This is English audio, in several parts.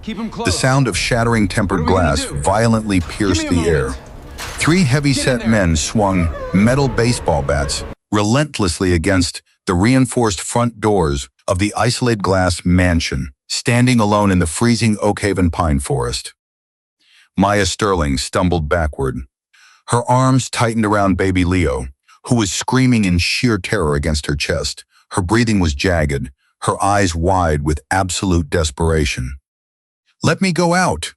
Keep him close. The sound of shattering tempered glass violently pierced the air. Three heavy-set men swung metal baseball bats relentlessly against the reinforced front doors of the isolated glass mansion, standing alone in the freezing Oakhaven pine forest. Maya Sterling stumbled backward. Her arms tightened around baby Leo, who was screaming in sheer terror against her chest. Her breathing was jagged, her eyes wide with absolute desperation. "Let me go out!"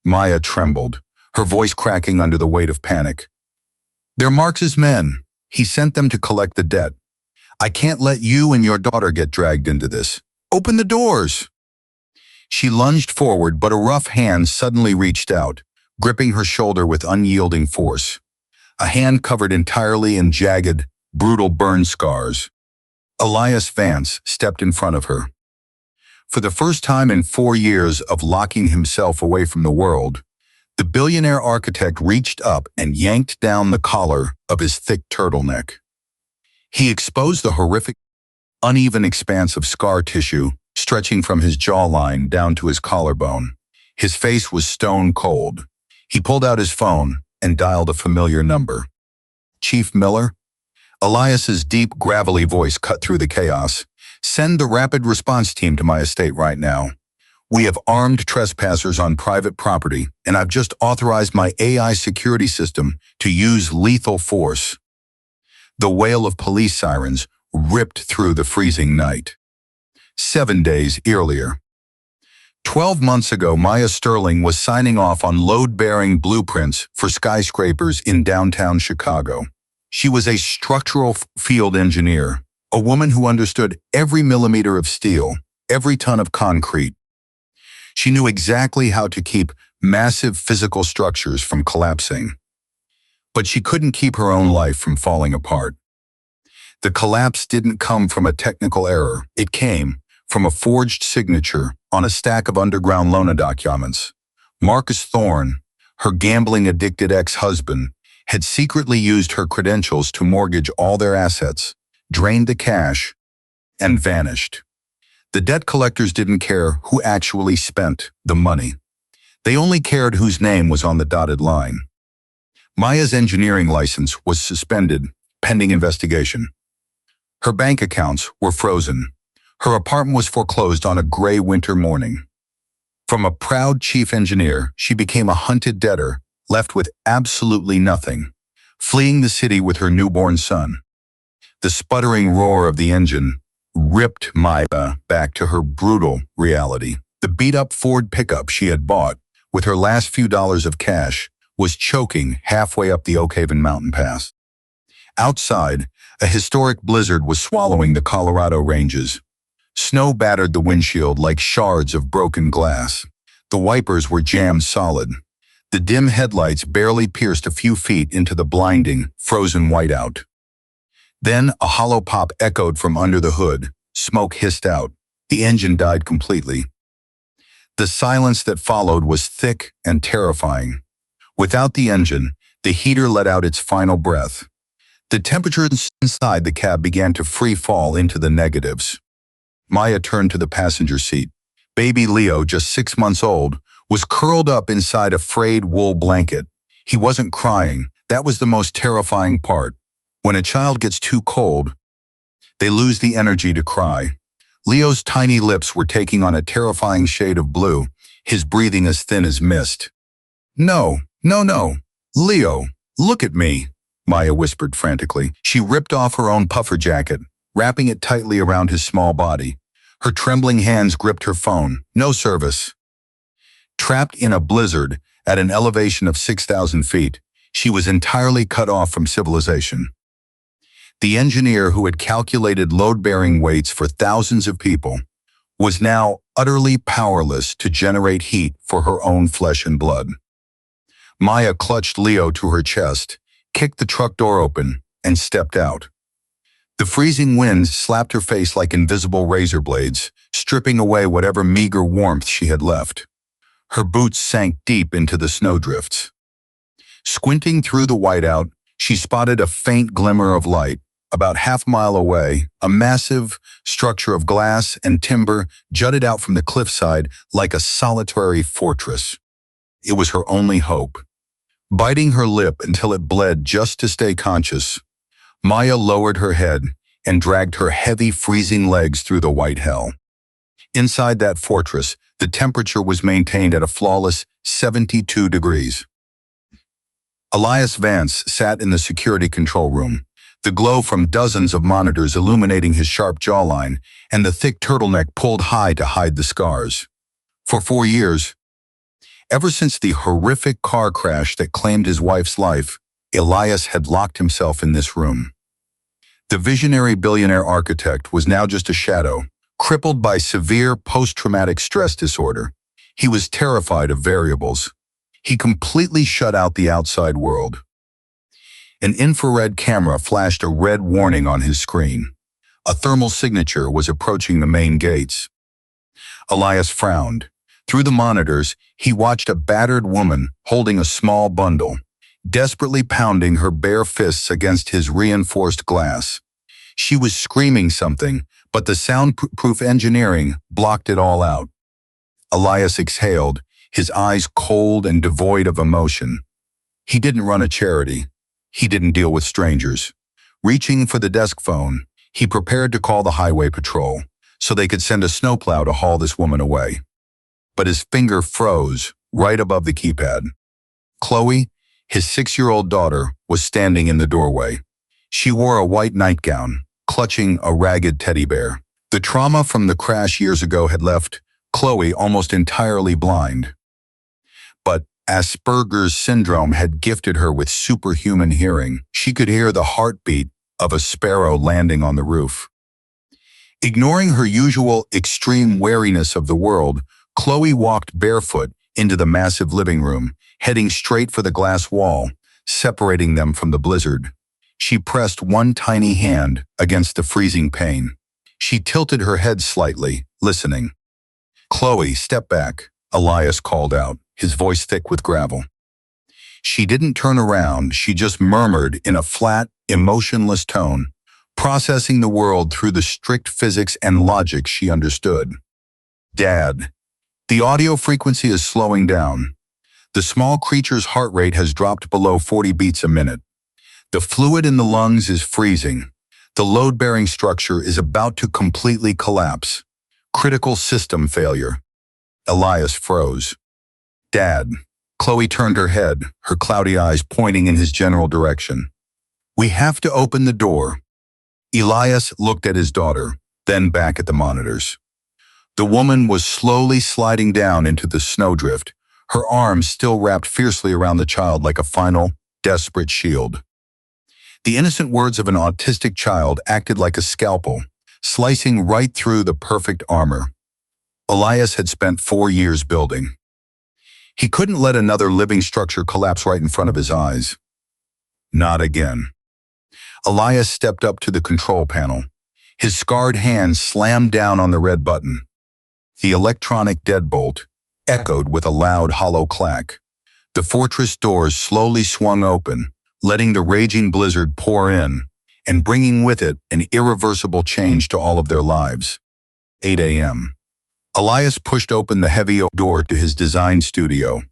Maya trembled, her voice cracking under the weight of panic. "They're Marx's men. He sent them to collect the debt. I can't let you and your daughter get dragged into this. Open the doors!" She lunged forward, but a rough hand suddenly reached out, gripping her shoulder with unyielding force. A hand covered entirely in jagged, brutal burn scars. Elias Vance stepped in front of her. For the first time in 4 years of locking himself away from the world, the billionaire architect reached up and yanked down the collar of his thick turtleneck. He exposed the horrific, uneven expanse of scar tissue stretching from his jawline down to his collarbone. His face was stone cold. He pulled out his phone and dialed a familiar number. "Chief Miller?" Elias's deep, gravelly voice cut through the chaos. "Send the rapid response team to my estate right now. We have armed trespassers on private property, and I've just authorized my AI security system to use lethal force." The wail of police sirens ripped through the freezing night. 7 days earlier. 12 months ago, Maya Sterling was signing off on load-bearing blueprints for skyscrapers in downtown Chicago. She was a structural field engineer, a woman who understood every millimeter of steel, every ton of concrete. She knew exactly how to keep massive physical structures from collapsing. But she couldn't keep her own life from falling apart. The collapse didn't come from a technical error. It came from a forged signature on a stack of underground loan documents. Marcus Thorne, her gambling-addicted ex-husband, had secretly used her credentials to mortgage all their assets, drained the cash, and vanished. The debt collectors didn't care who actually spent the money. They only cared whose name was on the dotted line. Maya's engineering license was suspended, pending investigation. Her bank accounts were frozen. Her apartment was foreclosed on a gray winter morning. From a proud chief engineer, she became a hunted debtor, left with absolutely nothing, fleeing the city with her newborn son. The sputtering roar of the engine ripped Maya back to her brutal reality. The beat-up Ford pickup she had bought, with her last few dollars of cash, was choking halfway up the Oakhaven mountain pass. Outside, a historic blizzard was swallowing the Colorado ranges. Snow battered the windshield like shards of broken glass. The wipers were jammed solid. The dim headlights barely pierced a few feet into the blinding, frozen whiteout. Then a hollow pop echoed from under the hood. Smoke hissed out. The engine died completely. The silence that followed was thick and terrifying. Without the engine, the heater let out its final breath. The temperature inside the cab began to free fall into the negatives. Maya turned to the passenger seat. Baby Leo, just 6 months old, was curled up inside a frayed wool blanket. He wasn't crying. That was the most terrifying part. When a child gets too cold, they lose the energy to cry. Leo's tiny lips were taking on a terrifying shade of blue, his breathing as thin as mist. "No, no, no. Leo, look at me," Maya whispered frantically. She ripped off her own puffer jacket, wrapping it tightly around his small body. Her trembling hands gripped her phone. No service. Trapped in a blizzard at an elevation of 6,000 feet, she was entirely cut off from civilization. The engineer who had calculated load-bearing weights for thousands of people was now utterly powerless to generate heat for her own flesh and blood. Maya clutched Leo to her chest, kicked the truck door open, and stepped out. The freezing wind slapped her face like invisible razor blades, stripping away whatever meager warmth she had left. Her boots sank deep into the snowdrifts. Squinting through the whiteout, she spotted a faint glimmer of light, about half a mile away, a massive structure of glass and timber jutted out from the cliffside like a solitary fortress. It was her only hope. Biting her lip until it bled just to stay conscious, Maya lowered her head and dragged her heavy, freezing legs through the white hell. Inside that fortress, the temperature was maintained at a flawless 72 degrees. Elias Vance sat in the security control room, the glow from dozens of monitors illuminating his sharp jawline and the thick turtleneck pulled high to hide the scars. For 4 years, ever since the horrific car crash that claimed his wife's life, Elias had locked himself in this room. The visionary billionaire architect was now just a shadow, crippled by severe post-traumatic stress disorder. He was terrified of variables. He completely shut out the outside world. An infrared camera flashed a red warning on his screen. A thermal signature was approaching the main gates. Elias frowned. Through the monitors, he watched a battered woman holding a small bundle, desperately pounding her bare fists against his reinforced glass. She was screaming something, but the soundproof engineering blocked it all out. Elias exhaled, his eyes cold and devoid of emotion. He didn't run a charity. He didn't deal with strangers. Reaching for the desk phone, he prepared to call the highway patrol so they could send a snowplow to haul this woman away. But his finger froze right above the keypad. Chloe, his 6-year-old daughter, was standing in the doorway. She wore a white nightgown, clutching a ragged teddy bear. The trauma from the crash years ago had left Chloe almost entirely blind. But Asperger's syndrome had gifted her with superhuman hearing. She could hear the heartbeat of a sparrow landing on the roof. Ignoring her usual extreme wariness of the world, Chloe walked barefoot into the massive living room, heading straight for the glass wall, separating them from the blizzard. She pressed one tiny hand against the freezing pane. She tilted her head slightly, listening. "Chloe, step back," Elias called out, his voice thick with gravel. She didn't turn around, she just murmured in a flat, emotionless tone, processing the world through the strict physics and logic she understood. "Dad, the audio frequency is slowing down. The small creature's heart rate has dropped below 40 beats a minute. The fluid in the lungs is freezing. The load-bearing structure is about to completely collapse. Critical system failure." Elias froze. "Dad." Chloe turned her head, her cloudy eyes pointing in his general direction. "We have to open the door." Elias looked at his daughter, then back at the monitors. The woman was slowly sliding down into the snowdrift, her arms still wrapped fiercely around the child like a final, desperate shield. The innocent words of an autistic child acted like a scalpel, slicing right through the perfect armor Elias had spent 4 years building. He couldn't let another living structure collapse right in front of his eyes. Not again. Elias stepped up to the control panel. His scarred hand slammed down on the red button. The electronic deadbolt echoed with a loud, hollow clack. The fortress doors slowly swung open, letting the raging blizzard pour in, and bringing with it an irreversible change to all of their lives. 8 a.m. Elias pushed open the heavy oak door to his design studio.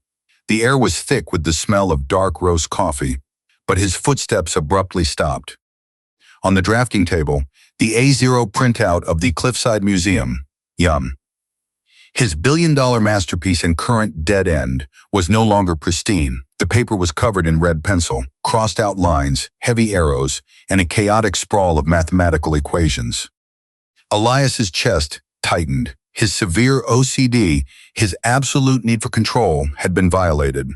The air was thick with the smell of dark roast coffee, but his footsteps abruptly stopped. On the drafting table, the A0 printout of the Cliffside Museum. Yum. His billion-dollar masterpiece and current dead end was no longer pristine. The paper was covered in red pencil, crossed-out lines, heavy arrows, and a chaotic sprawl of mathematical equations. Elias's chest tightened. His severe OCD, his absolute need for control, had been violated.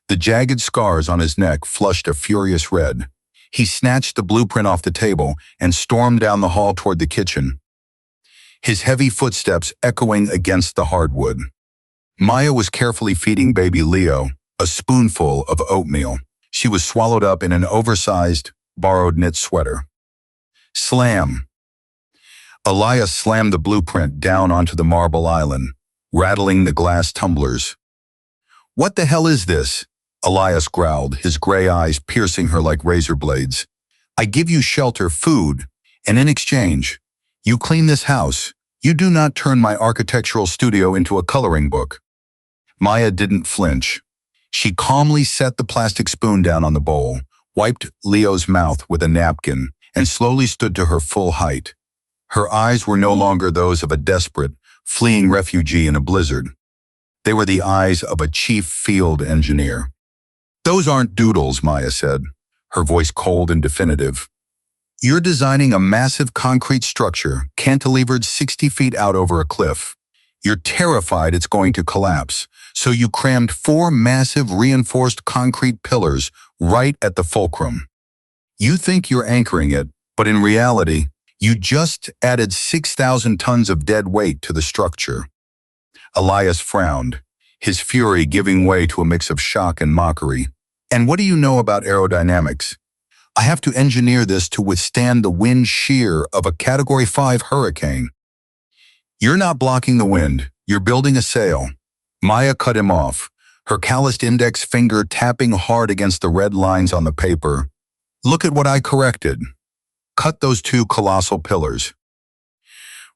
The jagged scars on his neck flushed a furious red. He snatched the blueprint off the table and stormed down the hall toward the kitchen, his heavy footsteps echoing against the hardwood. Maya was carefully feeding baby Leo a spoonful of oatmeal. She was swallowed up in an oversized, borrowed knit sweater. Slam! Elias slammed the blueprint down onto the marble island, rattling the glass tumblers. "What the hell is this?" Elias growled, his gray eyes piercing her like razor blades. I give you shelter, food, and in exchange, you clean this house. You do not turn my architectural studio into a coloring book." Maya didn't flinch. She calmly set the plastic spoon down on the bowl, wiped Leo's mouth with a napkin, and slowly stood to her full height. Her eyes were no longer those of a desperate, fleeing refugee in a blizzard. They were the eyes of a chief field engineer. "Those aren't doodles," Maya said, her voice cold and definitive. "You're designing a massive concrete structure, cantilevered 60 feet out over a cliff. You're terrified it's going to collapse, so you crammed 4 massive reinforced concrete pillars right at the fulcrum. You think you're anchoring it, but in reality, you just added 6,000 tons of dead weight to the structure." Elias frowned, his fury giving way to a mix of shock and mockery. "And what do you know about aerodynamics? I have to engineer this to withstand the wind shear of a Category 5 hurricane." "You're not blocking the wind, you're building a sail." Maya cut him off, her calloused index finger tapping hard against the red lines on the paper. "Look at what I corrected. Cut those 2 colossal pillars.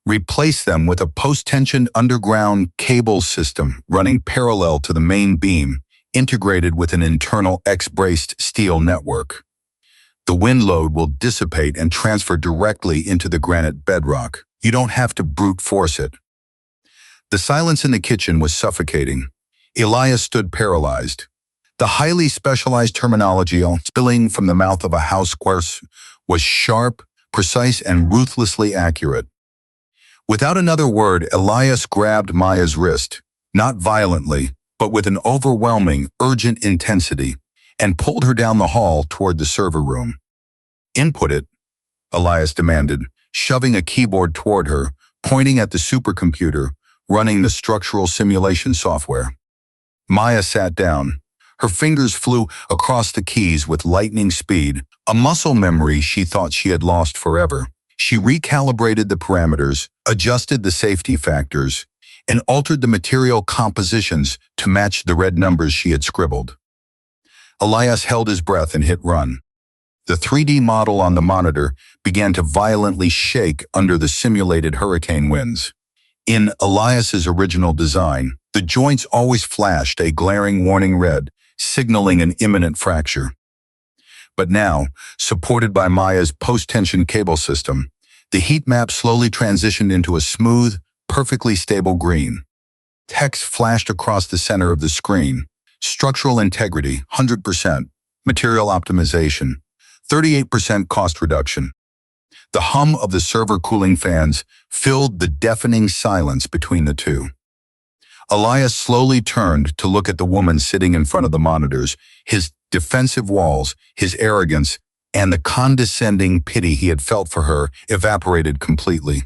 Replace them with a post-tensioned underground cable system running parallel to the main beam, integrated with an internal X-braced steel network. The wind load will dissipate and transfer directly into the granite bedrock. You don't have to brute force it." The silence in the kitchen was suffocating. Elias stood paralyzed. The highly specialized terminology spilling from the mouth of a house square was sharp, precise, and ruthlessly accurate. Without another word, Elias grabbed Maya's wrist, not violently, but with an overwhelming, urgent intensity, and pulled her down the hall toward the server room. "Input it," Elias demanded, shoving a keyboard toward her, pointing at the supercomputer, running the structural simulation software. Maya sat down. Her fingers flew across the keys with lightning speed, a muscle memory she thought she had lost forever. She recalibrated the parameters, adjusted the safety factors, and altered the material compositions to match the red numbers she had scribbled. Elias held his breath and hit run. The 3D model on the monitor began to violently shake under the simulated hurricane winds. In Elias's original design, the joints always flashed a glaring warning red, signaling an imminent fracture. But now, supported by Maya's post-tension cable system, the heat map slowly transitioned into a smooth, perfectly stable green. Text flashed across the center of the screen. Structural integrity, 100%. Material optimization, 38% cost reduction. The hum of the server cooling fans filled the deafening silence between the two. Elias slowly turned to look at the woman sitting in front of the monitors, his defensive walls, his arrogance, and the condescending pity he had felt for her evaporated completely.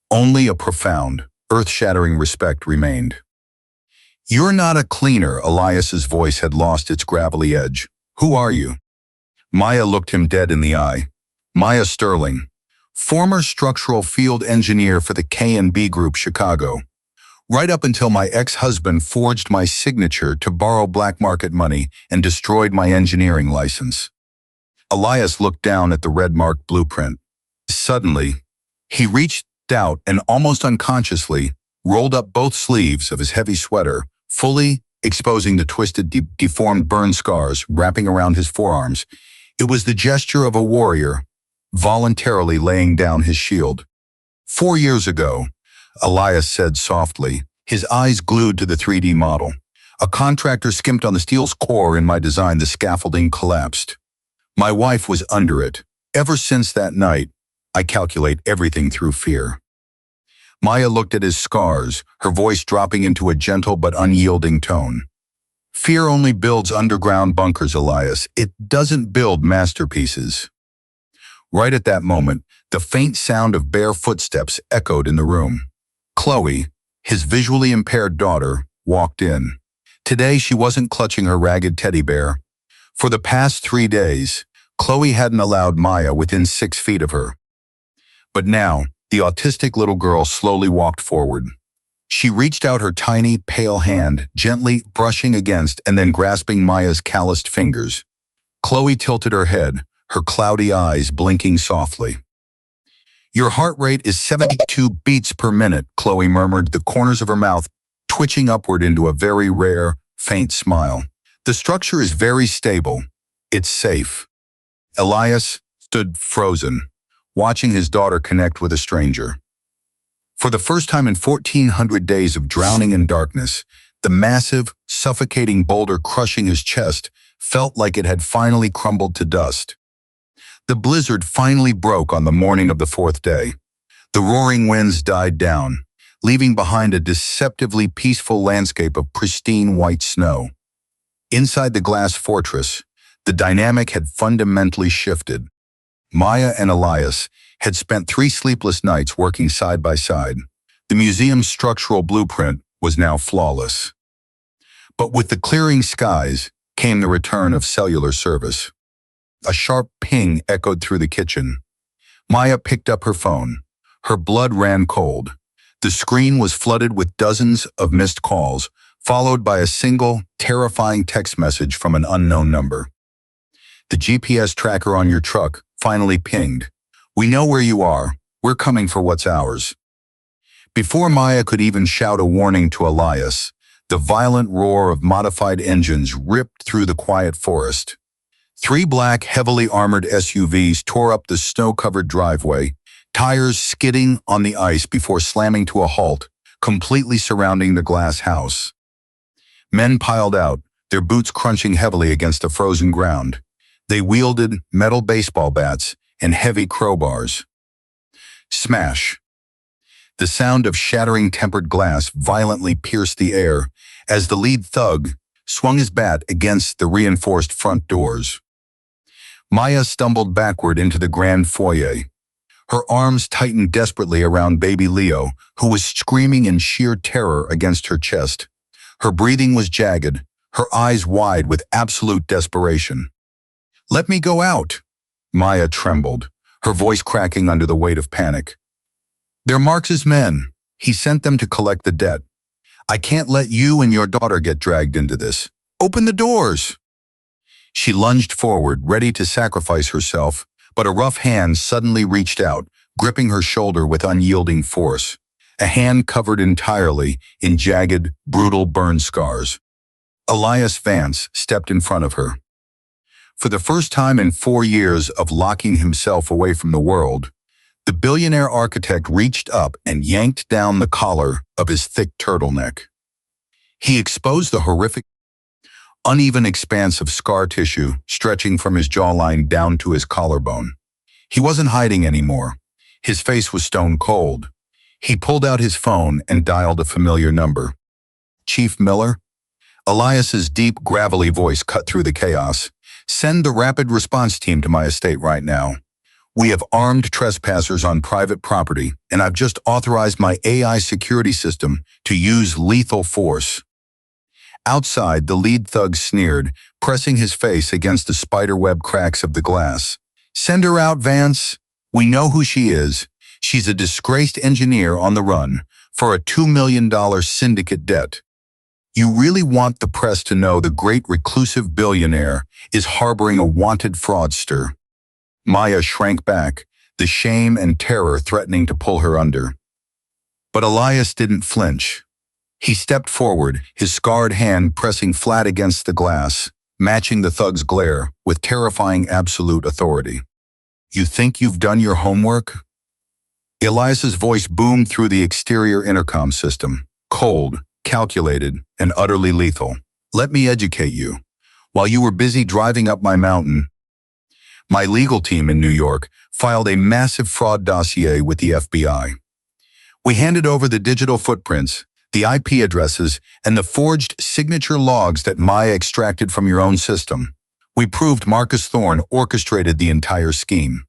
Only a profound, earth-shattering respect remained. "You're not a cleaner," Elias's voice had lost its gravelly edge. "Who are you?" Maya looked him dead in the eye. "Maya Sterling, former structural field engineer for the K&B Group, Chicago. Right up until my ex-husband forged my signature to borrow black market money and destroyed my engineering license." Elias looked down at the red-marked blueprint. Suddenly, he reached out and almost unconsciously rolled up both sleeves of his heavy sweater, fully exposing the twisted, deformed burn scars wrapping around his forearms. It was the gesture of a warrior, voluntarily laying down his shield. 4 years ago, Elias said softly, his eyes glued to the 3D model. "A contractor skimped on the steel's core in my design. The scaffolding collapsed. My wife was under it. Ever since that night, I calculate everything through fear." Maya looked at his scars, her voice dropping into a gentle but unyielding tone. "Fear only builds underground bunkers, Elias. It doesn't build masterpieces." Right at that moment, the faint sound of bare footsteps echoed in the room. Chloe, his visually impaired daughter, walked in. Today she wasn't clutching her ragged teddy bear. For the past 3 days, Chloe hadn't allowed Maya within 6 feet of her. But now, the autistic little girl slowly walked forward. She reached out her tiny, pale hand, gently brushing against and then grasping Maya's calloused fingers. Chloe tilted her head, her cloudy eyes blinking softly. "Your heart rate is 72 beats per minute," Chloe murmured, the corners of her mouth twitching upward into a very rare, faint smile. "The structure is very stable. It's safe." Elias stood frozen, watching his daughter connect with a stranger. For the first time in 1,400 days of drowning in darkness, the massive, suffocating boulder crushing his chest felt like it had finally crumbled to dust. The blizzard finally broke on the morning of the fourth day. The roaring winds died down, leaving behind a deceptively peaceful landscape of pristine white snow. Inside the glass fortress, the dynamic had fundamentally shifted. Maya and Elias had spent 3 sleepless nights working side by side. The museum's structural blueprint was now flawless. But with the clearing skies came the return of cellular service. A sharp ping echoed through the kitchen. Maya picked up her phone. Her blood ran cold. The screen was flooded with dozens of missed calls, followed by a single, terrifying text message from an unknown number. "The GPS tracker on your truck finally pinged. We know where you are. We're coming for what's ours." Before Maya could even shout a warning to Elias, the violent roar of modified engines ripped through the quiet forest. 3 black, heavily armored SUVs tore up the snow-covered driveway, tires skidding on the ice before slamming to a halt, completely surrounding the glass house. Men piled out, their boots crunching heavily against the frozen ground. They wielded metal baseball bats and heavy crowbars. Smash! The sound of shattering tempered glass violently pierced the air as the lead thug swung his bat against the reinforced front doors. Maya stumbled backward into the grand foyer. Her arms tightened desperately around baby Leo, who was screaming in sheer terror against her chest. Her breathing was jagged, her eyes wide with absolute desperation. "Let me go out!" Maya trembled, her voice cracking under the weight of panic. "They're Marx's men. He sent them to collect the debt. I can't let you and your daughter get dragged into this. Open the doors!" She lunged forward, ready to sacrifice herself, but a rough hand suddenly reached out, gripping her shoulder with unyielding force. A hand covered entirely in jagged, brutal burn scars. Elias Vance stepped in front of her. For the first time in 4 years of locking himself away from the world, the billionaire architect reached up and yanked down the collar of his thick turtleneck. He exposed the horrific, uneven expanse of scar tissue stretching from his jawline down to his collarbone. He wasn't hiding anymore. His face was stone cold. He pulled out his phone and dialed a familiar number. "Chief Miller?" Elias's deep, gravelly voice cut through the chaos. "Send the rapid response team to my estate right now. We have armed trespassers on private property, and I've just authorized my AI security system to use lethal force." Outside, the lead thug sneered, pressing his face against the spiderweb cracks of the glass. "Send her out, Vance. We know who she is. She's a disgraced engineer on the run for a $2 million syndicate debt. You really want the press to know the great reclusive billionaire is harboring a wanted fraudster." Maya shrank back, the shame and terror threatening to pull her under. But Elias didn't flinch. He stepped forward, his scarred hand pressing flat against the glass, matching the thug's glare with terrifying absolute authority. "You think you've done your homework?" Elias's voice boomed through the exterior intercom system, cold, calculated, and utterly lethal. "Let me educate you. While you were busy driving up my mountain, my legal team in New York filed a massive fraud dossier with the FBI. We handed over the digital footprints, the IP addresses, and the forged signature logs that Maya extracted from your own system. We proved Marcus Thorne orchestrated the entire scheme."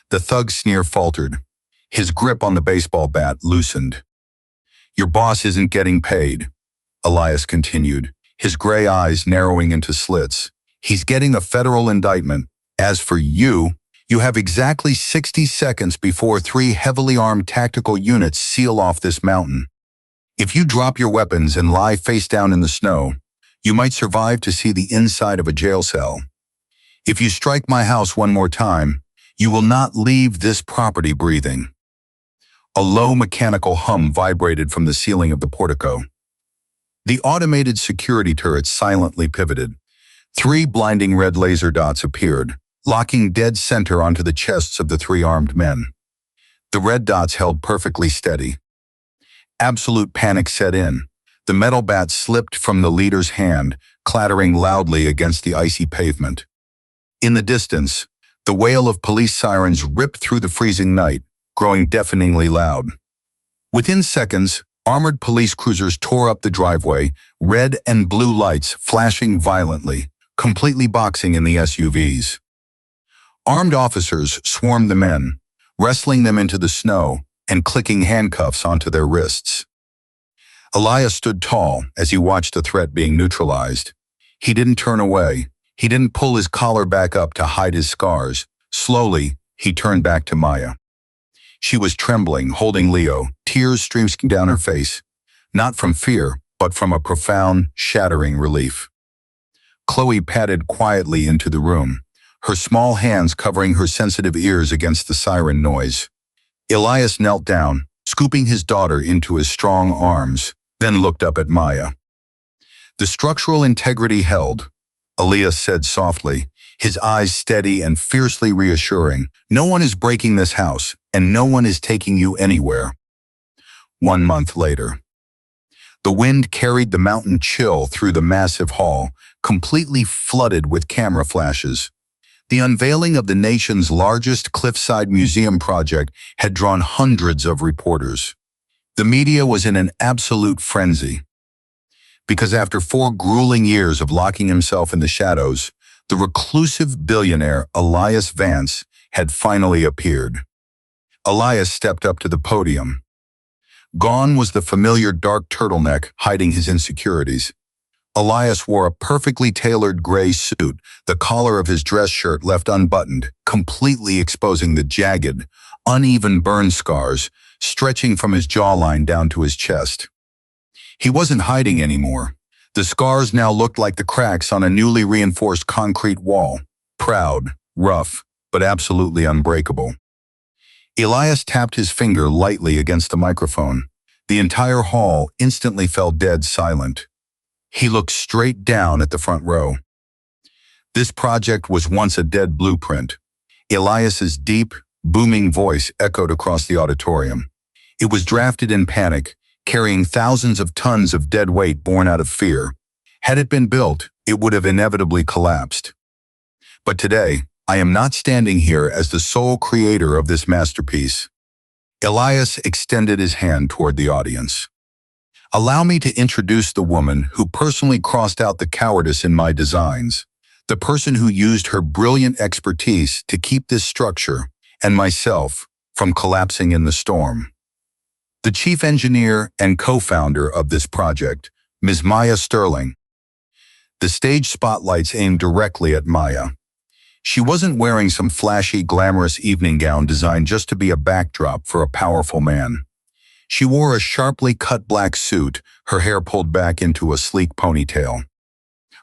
The thug's sneer faltered. His grip on the baseball bat loosened. "Your boss isn't getting paid," Elias continued, his gray eyes narrowing into slits. "He's getting a federal indictment. As for you, you have exactly 60 seconds before 3 heavily armed tactical units seal off this mountain. If you drop your weapons and lie face down in the snow, you might survive to see the inside of a jail cell. If you strike my house one more time, you will not leave this property breathing. A low mechanical hum vibrated from the ceiling of the portico. The automated security turret silently pivoted. 3 blinding red laser dots appeared, locking dead center onto the chests of the 3 armed men. The red dots held perfectly steady. Absolute panic set in. The metal bat slipped from the leader's hand, clattering loudly against the icy pavement. In the distance, the wail of police sirens ripped through the freezing night, growing deafeningly loud. Within seconds, armored police cruisers tore up the driveway, red and blue lights flashing violently, completely boxing in the SUVs. Armed officers swarmed the men, wrestling them into the snow and clicking handcuffs onto their wrists. Elias stood tall as he watched the threat being neutralized. He didn't turn away. He didn't pull his collar back up to hide his scars. Slowly, he turned back to Maya. She was trembling, holding Leo, tears streaming down her face, not from fear, but from a profound, shattering relief. Chloe padded quietly into the room, her small hands covering her sensitive ears against the siren noise. Elias knelt down, scooping his daughter into his strong arms, then looked up at Maya. The structural integrity held, Elias said softly, his eyes steady and fiercely reassuring. No one is breaking this house, and no one is taking you anywhere. 1 month later. The wind carried the mountain chill through the massive hall, completely flooded with camera flashes. The unveiling of the nation's largest Cliffside Museum project had drawn hundreds of reporters. The media was in an absolute frenzy. Because after 4 grueling years of locking himself in the shadows, the reclusive billionaire Elias Vance had finally appeared. Elias stepped up to the podium. Gone was the familiar dark turtleneck hiding his insecurities. Elias wore a perfectly tailored gray suit, the collar of his dress shirt left unbuttoned, completely exposing the jagged, uneven burn scars stretching from his jawline down to his chest. He wasn't hiding anymore. The scars now looked like the cracks on a newly reinforced concrete wall, proud, rough, but absolutely unbreakable. Elias tapped his finger lightly against the microphone. The entire hall instantly fell dead silent. He looked straight down at the front row. This project was once a dead blueprint. Elias's deep, booming voice echoed across the auditorium. It was drafted in panic, carrying thousands of tons of dead weight born out of fear. Had it been built, it would have inevitably collapsed. But today, I am not standing here as the sole creator of this masterpiece. Elias extended his hand toward the audience. Allow me to introduce the woman who personally crossed out the cowardice in my designs, the person who used her brilliant expertise to keep this structure and myself from collapsing in the storm. The chief engineer and co-founder of this project, Ms. Maya Sterling. The stage spotlights aimed directly at Maya. She wasn't wearing some flashy, glamorous evening gown designed just to be a backdrop for a powerful man. She wore a sharply cut black suit, her hair pulled back into a sleek ponytail.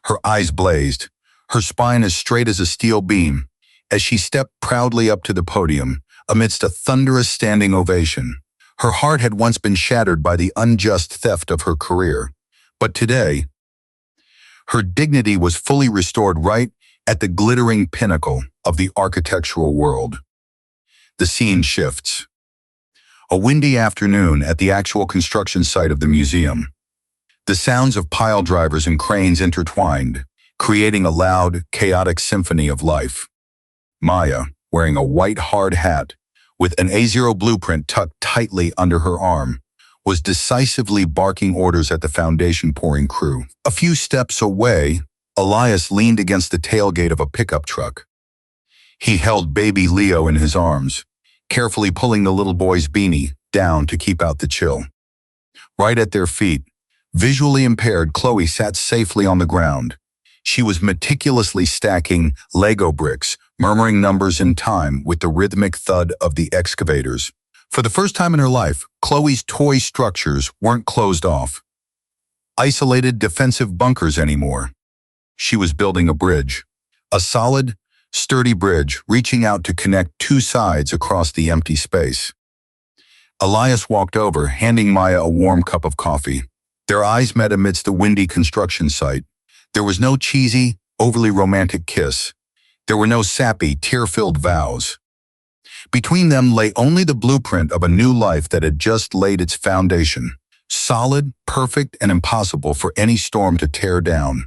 Her eyes blazed, her spine as straight as a steel beam, as she stepped proudly up to the podium, amidst a thunderous standing ovation. Her heart had once been shattered by the unjust theft of her career, but today, her dignity was fully restored right at the glittering pinnacle of the architectural world. The scene shifts. A windy afternoon at the actual construction site of the museum. The sounds of pile drivers and cranes intertwined, creating a loud, chaotic symphony of life. Maya, wearing a white hard hat, with an A0 blueprint tucked tightly under her arm, was decisively barking orders at the foundation-pouring crew. A few steps away, Elias leaned against the tailgate of a pickup truck. He held baby Leo in his arms, carefully pulling the little boy's beanie down to keep out the chill. Right at their feet, visually impaired Chloe sat safely on the ground. She was meticulously stacking Lego bricks, murmuring numbers in time with the rhythmic thud of the excavators. For the first time in her life, Chloe's toy structures weren't closed off, isolated defensive bunkers anymore. She was building a bridge, a solid, sturdy bridge reaching out to connect two sides across the empty space. Elias walked over, handing Maya a warm cup of coffee. Their eyes met amidst the windy construction site. There was no cheesy, overly romantic kiss. There were no sappy, tear-filled vows. Between them lay only the blueprint of a new life that had just laid its foundation, solid, perfect, and impossible for any storm to tear down.